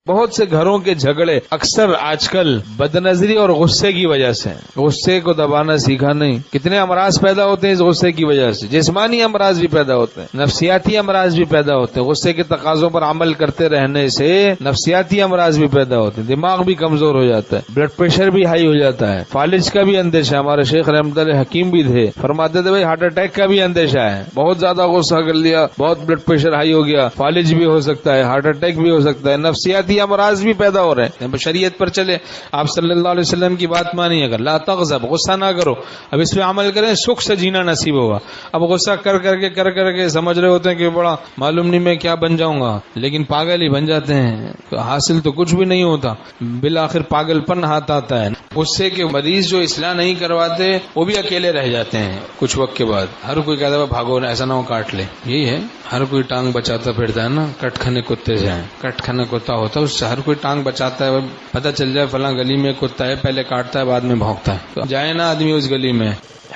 بہت سے گھروں کے جھگڑے اکثر آج کل بدنظری اور غصے کی وجہ سے، غصے کو دبانا سیکھا نہیں۔ کتنے امراض پیدا ہوتے ہیں اس غصے کی وجہ سے، جسمانی امراض بھی پیدا ہوتے ہیں، نفسیاتی امراض بھی پیدا ہوتے ہیں۔ غصے کے تقاضوں پر عمل کرتے رہنے سے نفسیاتی امراض بھی پیدا ہوتے ہیں، دماغ بھی کمزور ہو جاتا ہے، بلڈ پریشر بھی ہائی ہو جاتا ہے، فالج کا بھی اندیشہ۔ ہمارے شیخ رحمۃ اللہ حکیم بھی تھے، فرماتے تھے بھائی ہارٹ اٹیک کا بھی اندیشہ ہے، بہت زیادہ غصہ کر لیا، بہت بلڈ پریشر ہائی ہو گیا، فالج بھی ہو سکتا ہے، ہارٹ اٹیک بھی ہو سکتا ہے، نفسیاتی امراض بھی پیدا ہو رہے ہیں۔ شریعت پر چلے، آپ صلی اللہ علیہ وسلم کی بات مانی، اگر لا تغضب، غصہ نہ کرو، اب اس پہ عمل کریں، سکھ سے جینا نصیب ہوگا۔ اب غصہ کر کے سمجھ رہے ہوتے ہیں کہ بڑا معلوم نہیں میں کیا بن جاؤں گا، لیکن پاگل ہی بن جاتے ہیں، حاصل تو کچھ بھی نہیں ہوتا، بالآخر پاگل پن ہاتھ آتا ہے۔ غصے کے مریض جو اصلاح نہیں کرواتے وہ بھی اکیلے رہ جاتے ہیں کچھ وقت کے بعد۔ ہر کوئی کہتا ہے بھاگو ایسا نہ ہو کاٹ لے، یہی ہے، ہر کوئی ٹانگ بچاتا پھرتا ہے نا، کٹ کھنے کتے سے، کٹ کھنے کتا ہوتا ہے، اس سے ہر کوئی ٹانگ بچاتا ہے، پتہ چل جائے فلاں گلی میں کتا ہے، پہلے کاٹتا ہے بعد میں بھونکتا ہے، تو جائے نا آدمی اس گلی میں۔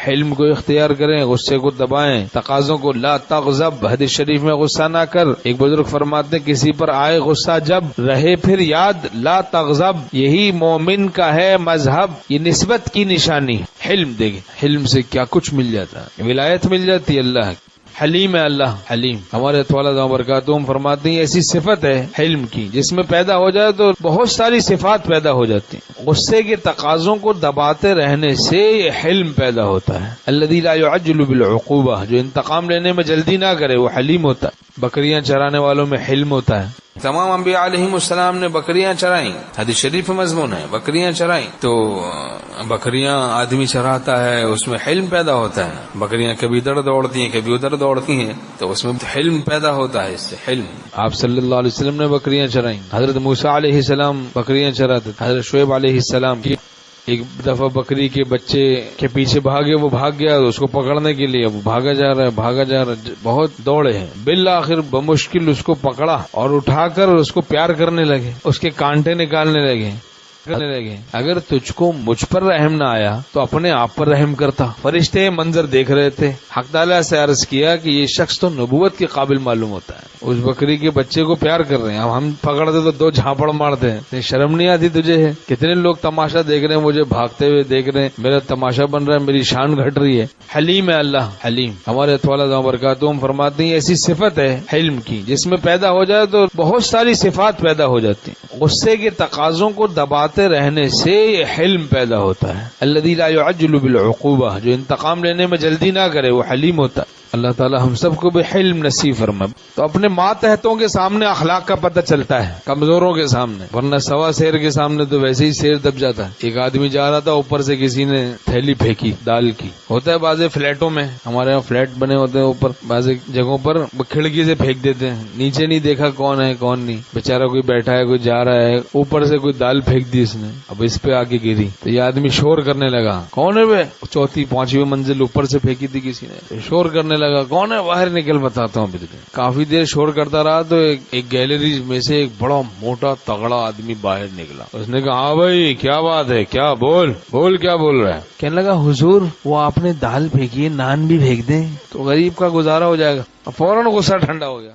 حلم کو اختیار کریں، غصے کو دبائیں، تقاضوں کو لا تغضب، حدیث شریف میں غصہ نہ کر۔ ایک بزرگ فرماتے ہیں کسی پر آئے غصہ جب رہے پھر یاد، لا تغضب، یہی مومن کا ہے مذہب، یہ نسبت کی نشانی۔ حلم دیکھیں، حلم سے کیا کچھ مل جاتا ہے، ولایت مل جاتی ہے اللہ کی۔ حلیم ہے اللہ، حلیم۔ ہمارے طوالہ برکاتہم فرماتے ہیں ایسی صفت ہے حلم کی جس میں پیدا ہو جائے تو بہت ساری صفات پیدا ہو جاتی ہیں۔ غصے کے تقاضوں کو دباتے رہنے سے یہ حلم پیدا ہوتا ہے۔ الذی لا يعجل بالعقوبہ، جو انتقام لینے میں جلدی نہ کرے وہ حلیم ہوتا ہے۔ بکریاں چرانے والوں میں حلم ہوتا ہے۔ تمام انبیاء علیہم السلام نے بکریاں چرائیں، حدیث شریف مضمون ہے، بکریاں چرائیں، تو بکریاں آدمی چراتا ہے اس میں حلم پیدا ہوتا ہے۔ بکریاں کبھی ادھر دوڑتی ہیں کبھی ادھر دوڑتی ہیں، تو اس میں حلم پیدا ہوتا ہے، اس سے حلم۔ آپ صلی اللہ علیہ وسلم نے بکریاں چرائیں، حضرت موسیٰ علیہ السلام بکریاں چراتے، حضرت شعیب علیہ السلام کی ایک دفعہ بکری کے بچے کے پیچھے بھاگے، وہ بھاگ گیا اس کو پکڑنے کے لیے، وہ بھاگا جا رہا ہے، بہت دوڑے ہیں، بالآخر بمشکل اس کو پکڑا اور اٹھا کر اس کو پیار کرنے لگے، اس کے کانٹے نکالنے لگے۔ اگر تجھ کو مجھ پر رحم نہ آیا تو اپنے آپ پر رحم کرتا۔ فرشتے منظر دیکھ رہے تھے، حق تعالیٰ سے عرض کیا کہ یہ شخص تو نبوت کے قابل معلوم ہوتا ہے، اس بکری کے بچے کو پیار کر رہے ہیں، اب ہم پکڑتے تو دو جھاپڑ مارتے ہیں، شرم نہیں آتی تجھے؟ ہے کتنے لوگ تماشا دیکھ رہے ہیں، مجھے بھاگتے ہوئے دیکھ رہے ہیں، میرا تماشا بن رہا ہے، میری شان گھٹ رہی ہے۔ حلیم ہے اللہ، حلیم۔ ہمارے طوالہ برکاتہم فرماتے ہیں ایسی صفت ہے حلم کی جس میں پیدا ہو جائے تو بہت ساری صفات پیدا ہو جاتی ہیں۔ غصے کے تقاضوں کو دباتے رہنے سے یہ حلم پیدا ہوتا ہے۔ الذی لا يعجل بالعقوبہ، جو انتقام لینے میں جلدی نہ کرے وہ حلیم ہوتا ہے۔ اللہ تعالی ہم سب کو بھی حلم نصیب فرمائے۔ تو اپنے ماتحتوں کے سامنے اخلاق کا پتہ چلتا ہے، کمزوروں کے سامنے، ورنہ سوا شیر کے سامنے تو ویسے ہی شیر دب جاتا ہے۔ ایک آدمی جا رہا تھا، اوپر سے کسی نے تھیلی پھینکی دال کی، ہوتا ہے بعض فلیٹوں میں، ہمارے یہاں فلیٹ بنے ہوتے ہیں، اوپر بعض جگہوں پر کھڑکی سے پھینک دیتے ہیں، نیچے نہیں دیکھا کون ہے کون نہیں، بیچارہ کوئی بیٹھا ہے کوئی جا رہا ہے، اوپر سے کوئی دال پھینک دی اس نے، اب اس پہ آ کے گری تو یہ آدمی شور کرنے لگا، کون ہے بے؟ چوتھی پانچویں منزل اوپر سے پھینکی تھی کسی نے، شور کرنے لگا، کون ہے؟ باہر نکل بتاتا ہوں بدلے۔ کافی دیر شور کرتا رہا تو ایک گیلری میں سے ایک بڑا موٹا تگڑا آدمی باہر نکلا، اس نے کہا ہاں بھائی کیا بات ہے، کیا بول کیا بول رہا ہے؟ کہنے لگا حضور وہ آپ نے دال پھینکی ہے، نان بھی پھینک دیں تو غریب کا گزارا ہو جائے گا۔ فوراً غصہ ٹھنڈا ہو گیا۔